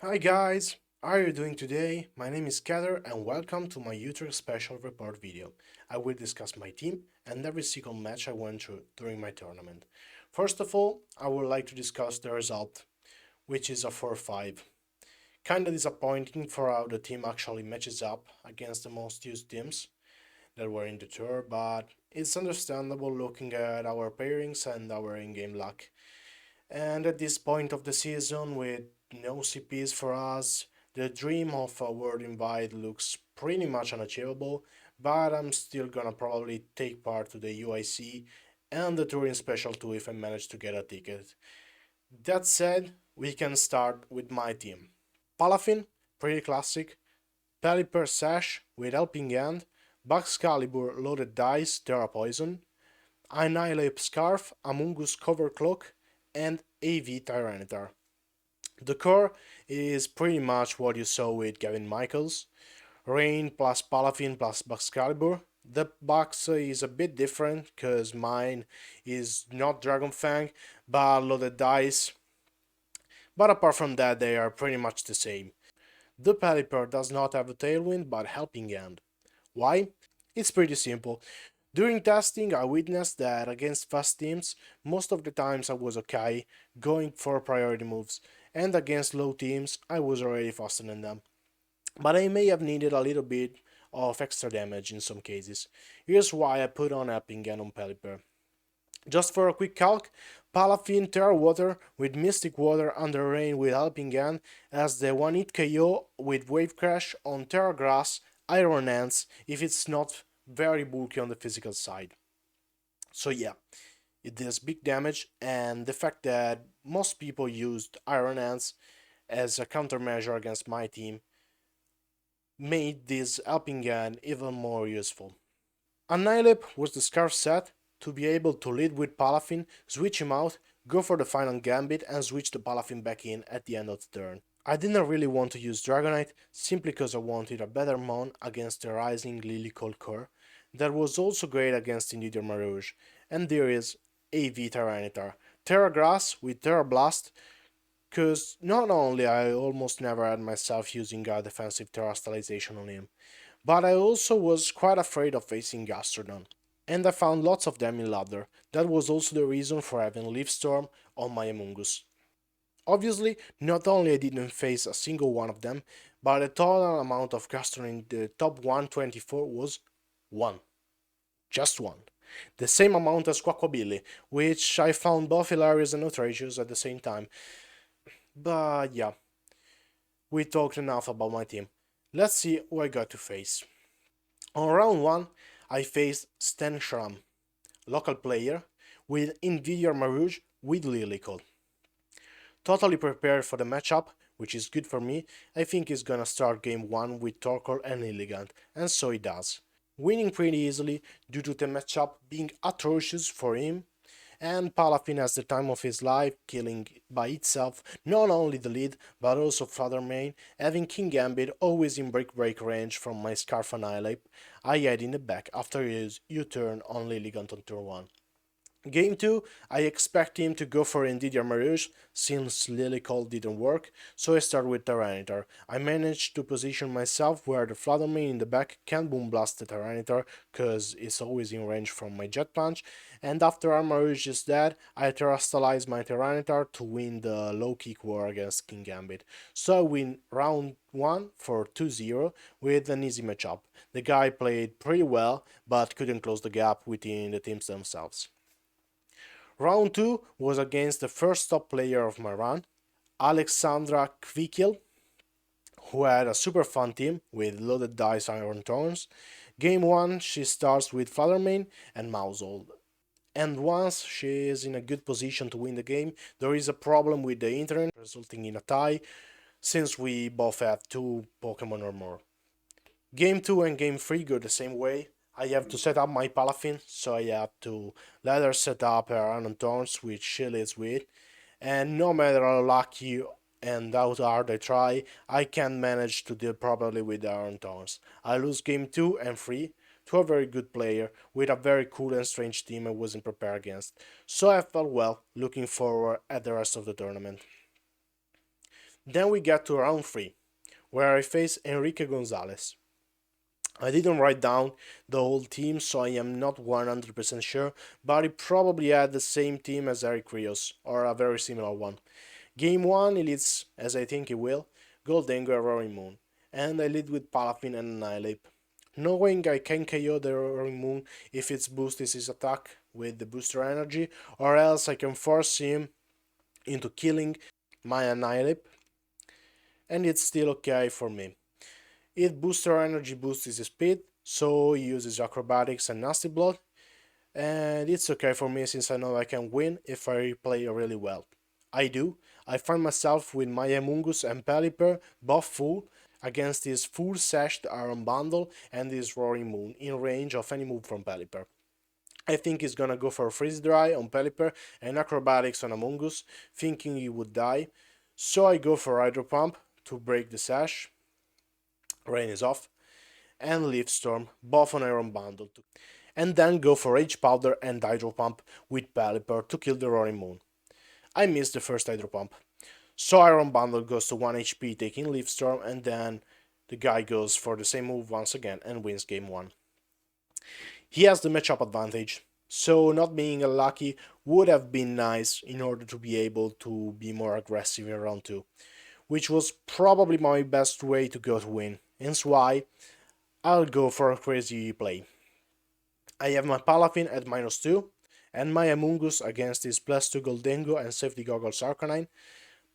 Hi guys, how are you doing today? My name is Schlatter and welcome to my Utrecht Special report video. I will discuss my team and every single match I went through during my tournament. First of all, I would like to discuss the result, which is a 4-5. Kinda disappointing for how the team actually matches up against the most used teams that were in the tour, but it's understandable looking at our pairings and our in-game luck. And at this point of the season, with no CPs for us, the dream of a world invite looks pretty much unachievable, but I'm still gonna probably take part to the UIC and the Touring Special too if I manage to get a ticket. That said, we can start with my team. Palafin, pretty classic, Pelipper Sash with Helping Hand, Baxcalibur Loaded Dice, Terra Poison, Annihilate Scarf, Amungus Cover Cloak, and AV Tyranitar. The core is pretty much what you saw with Gavin Michaels. Rain plus Palafin plus Baxcalibur. The box is a bit different because mine is not Dragonfang but loaded dice. But apart from that, they are pretty much the same. The Pelipper does not have a tailwind but helping hand. Why? It's pretty simple. During testing, I witnessed that against fast teams, most of the times I was okay, going for priority moves, and against low teams, I was already faster than them. But I may have needed a little bit of extra damage in some cases. Here's why I put on Helping Hand on Pelipper. Just for a quick calc, Palafin Terra Water with Mystic Water under Rain with Helping Hand as the 1-hit KO with Wave Crash on Terra Grass, Iron Hands if it's not very bulky on the physical side. So yeah, it does big damage, and the fact that most people used Iron Hands as a countermeasure against my team made this Helping Hand even more useful. Annihilate was the scarf set to be able to lead with Palafin, switch him out, go for the final gambit and switch the Palafin back in at the end of the turn. I didn't really want to use Dragonite simply because I wanted a better mon against the Rising Lily Cold Core that was also great against Indeedor Marouge, and there is AV Tyranitar. Terra Grass with Terra Blast, cause not only I almost never had myself using a defensive Terra Stylization on him, but I also was quite afraid of facing Gastrodon, and I found lots of them in ladder. That was also the reason for having Leaf Storm on my Amoonguss. Obviously, not only I didn't face a single one of them, but the total amount of Gastron in the top 124 was 1. Just 1. The same amount as Quaquabilly, which I found both hilarious and outrageous at the same time. But yeah, we talked enough about my team. Let's see who I got to face. On round 1, I faced Sten Schram, local player, with Invidior Marouge with Lilical. Totally prepared for the matchup, which is good for me. I think he's gonna start game 1 with Torkoal and Elegant, and so he does. Winning pretty easily due to the matchup being atrocious for him, and Palafin has the time of his life, killing by itself not only the lead but also further main, having King Gambit always in break range from my Scarf Annihilate I had in the back after his U-turn on Lilligant on turn 1. Game 2, I expect him to go for Indeedor Marouge, since Lilical didn't work, so I start with Tyranitar. I managed to position myself where the Fluttermane in the back can Boom Blast the Tyranitar, cause it's always in range from my Jet Punch, and after our Marouge is dead, I Terrastalize my Tyranitar to win the low kick war against King Gambit. So I win round 1 for 2-0 with an easy matchup. The guy played pretty well, but couldn't close the gap within the teams themselves. Round 2 was against the first top player of my run, Aleksandra Ćwikiel, who had a super fun team with loaded dice iron thorns. Game 1 she starts with Fluttermane and Mousehold. And once she is in a good position to win the game, there is a problem with the internet, resulting in a tie, since we both have 2 Pokemon or more. Game 2 and Game 3 go the same way. I have to set up my Palafin, so I have to let her set up her Iron Thorns, which she leads with, and no matter how lucky and how hard I try, I can't manage to deal properly with the Iron Thorns. I lose Game 2 and 3 to a very good player with a very cool and strange team I wasn't prepared against, so I felt well looking forward at the rest of the tournament. Then we get to round 3, where I face Enrique González. I didn't write down the whole team, so I am not 100% sure, but he probably had the same team as Eric Rios, or a very similar one. Game 1 he leads, as I think he will, Goedegebuure and Roaring Moon, and I lead with Palafin and Annihilate. Knowing I can KO the Roaring Moon if its boost is his attack with the booster energy, or else I can force him into killing my Annihilate, and it's still okay for me. Its booster energy boosts his speed, so he uses acrobatics and nasty blood, and it's okay for me since I know I can win if I play really well. I do. I find myself with my Amungus and Pelipper buff full against his full sashed Iron Bundle and his Roaring Moon in range of any move from Pelipper. I think he's gonna go for Freeze Dry on Pelipper and Acrobatics on Amungus, thinking he would die. So I go for Hydro Pump to break the sash. Rain is off. And Leaf Storm, both on Iron Bundle. And then go for Rage Powder and Hydro Pump with Pelipper to kill the Roaring Moon. I missed the first Hydro Pump. So Iron Bundle goes to 1 HP taking Leaf Storm, and then the guy goes for the same move once again and wins game 1. He has the matchup advantage, so not being unlucky would have been nice in order to be able to be more aggressive in round 2, which was probably my best way to go to win, hence why I'll go for a crazy play. I have my Palafin at -2, and my Amungus against his +2 Goedegebuure and Safety Goggles Arcanine.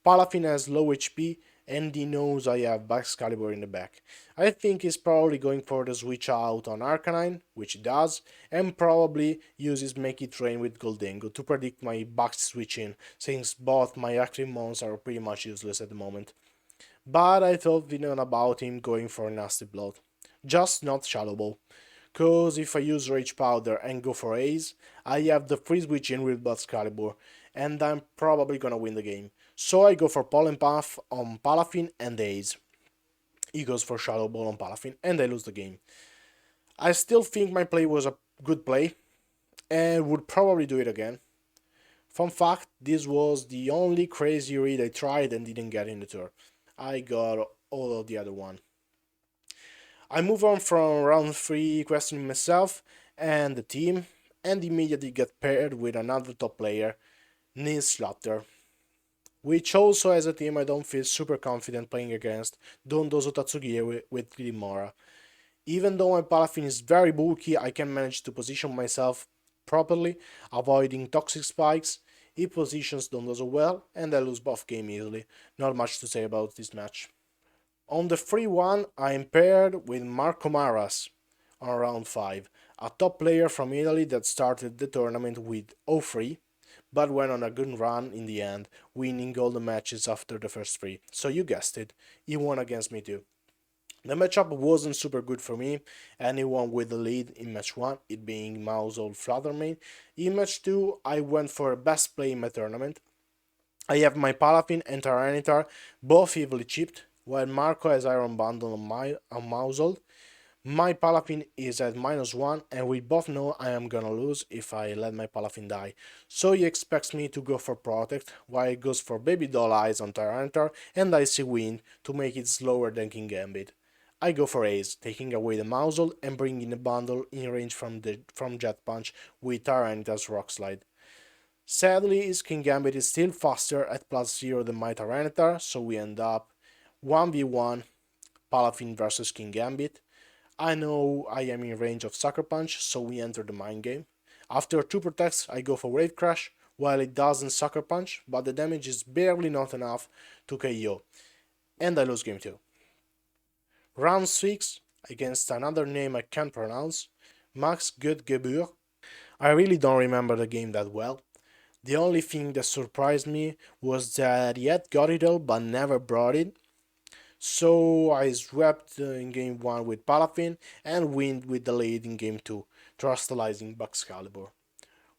Palafin has low HP, and he knows I have Excalibur in the back. I think he's probably going for the switch out on Arcanine, which he does, and probably uses Make It Rain with Goedegebuure to predict my back switch in, since both my active mons are pretty much useless at the moment. But I thought about him going for Nasty Blood. Just not Shadow Ball. Cause if I use Rage Powder and go for Ace, I have the free switch in with Excalibur, and I'm probably gonna win the game. So I go for Pollen Puff on Palafin and Ace. He goes for Shadow Ball on Palafin, and I lose the game. I still think my play was a good play, and would probably do it again. Fun fact, this was the only crazy read I tried and didn't get in the turn. I got all of the other one. I move on from round 3 questioning myself and the team, and immediately get paired with another top player, Nils Schlatter, which also as a team I don't feel super confident playing against Dondozo Tatsugiri with Grimora. Even though my Palafin is very bulky, I can manage to position myself properly, avoiding toxic spikes. He positions Dondozo well, and I lose both game easily. Not much to say about this match. On the 3-1, I am paired with Marco Marras on round 5, a top player from Italy that started the tournament with 0-3, but went on a good run in the end, winning all the matches after the first 3. So you guessed it, he won against me too. The matchup wasn't super good for me, and he won with the lead in match 1, it being Mausold Fluttermane. In match 2, I went for best play in my tournament. I have my Palafin and Tyranitar both heavily chipped, while Marco has Iron Bundle on Mausold. My Palafin is at -1, and we both know I am gonna lose if I let my Palafin die. So he expects me to go for Protect, while he goes for Baby Doll Eyes on Tyranitar and Icy Wind to make it slower than King Gambit. I go for Ace, taking away the Mausold and bringing the bundle in range from Jet Punch with Tyranitar's Rock Slide. Sadly, his King Gambit is still faster at +0 than my Tyranitar, so we end up 1v1 Palafin versus King Gambit. I know I am in range of Sucker Punch, so we enter the mind game. After 2 protects, I go for Wave Crash, while it doesn't Sucker Punch, but the damage is barely not enough to KO, and I lose game 2. Round 6, against another name I can't pronounce, Max Goedegebuure. I really don't remember the game that well. The only thing that surprised me was that he had got it all but never brought it. So I swept in game 1 with Palafin and win with the lead in game 2, trustalizing Excalibur.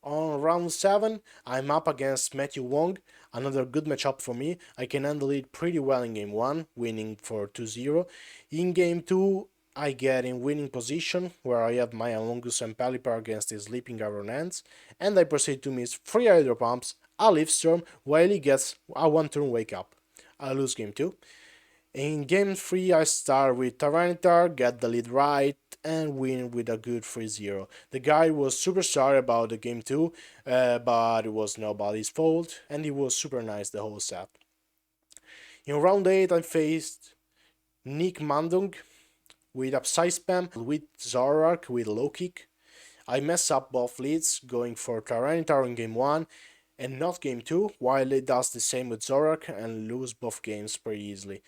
On round 7, I'm up against Matthew Wong, another good matchup for me. I can handle it pretty well in game 1, winning for 2-0. In game 2, I get in winning position, where I have my Amungus and Pelipper against his Sleeping Iron Hands, and I proceed to miss 3 Hydro Pumps, a Leaf Storm, while he gets a 1-turn Wake Up. I lose game 2. In game 3 I start with Tyranitar, get the lead right, and win with a good 3-0. The guy was super sorry about the game 2, but it was nobody's fault, and he was super nice the whole set. In round 8 I faced Nick Mandoeng with upside spam, with Zoroark with low kick. I mess up both leads, going for Tyranitar in game 1 and not game 2, while it does the same with Zoroark and lose both games pretty easily.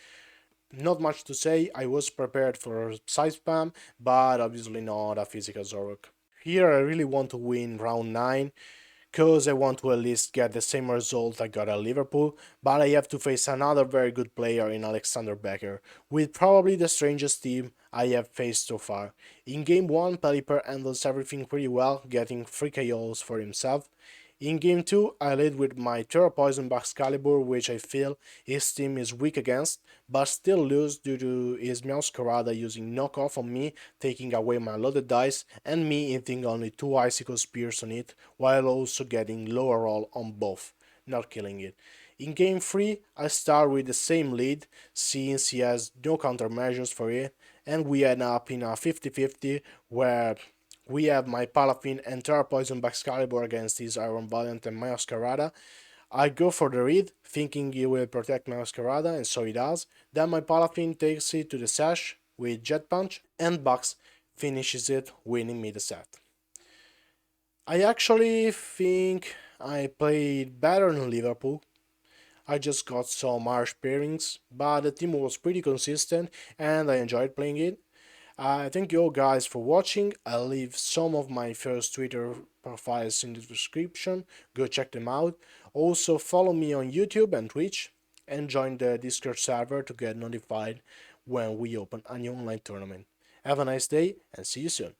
Not much to say, I was prepared for side spam, but obviously not a physical Zoroark. Here I really want to win round 9, cause I want to at least get the same result I got at Liverpool, but I have to face another very good player in Alexander Becker, with probably the strangest team I have faced so far. In game 1 Pelipper handles everything pretty well, getting 3 KOs for himself. In game 2 I lead with my Terra Poison Excalibur, which I feel his team is weak against, but still lose due to his Meowscarada using knockoff on me, taking away my loaded dice, and me hitting only 2 Icicle Spears on it, while also getting lower roll on both, not killing it. In game 3 I start with the same lead, since he has no countermeasures for it, and we end up in a 50-50 where we have my Palafin and Terra Poison Excalibur against his Iron Valiant and Meowscarada. I go for the read, thinking he will protect Meowscarada, and so he does. Then my Palafin takes it to the Sash with Jet Punch, and Bucks finishes it, winning me the set. I actually think I played better than Liverpool. I just got some harsh pairings, but the team was pretty consistent and I enjoyed playing it. Thank you all guys for watching. I'll leave some of my first Twitter profiles in the description. Go check them out. Also follow me on YouTube and Twitch and join the Discord server to get notified when we open a new online tournament. Have a nice day and see you soon.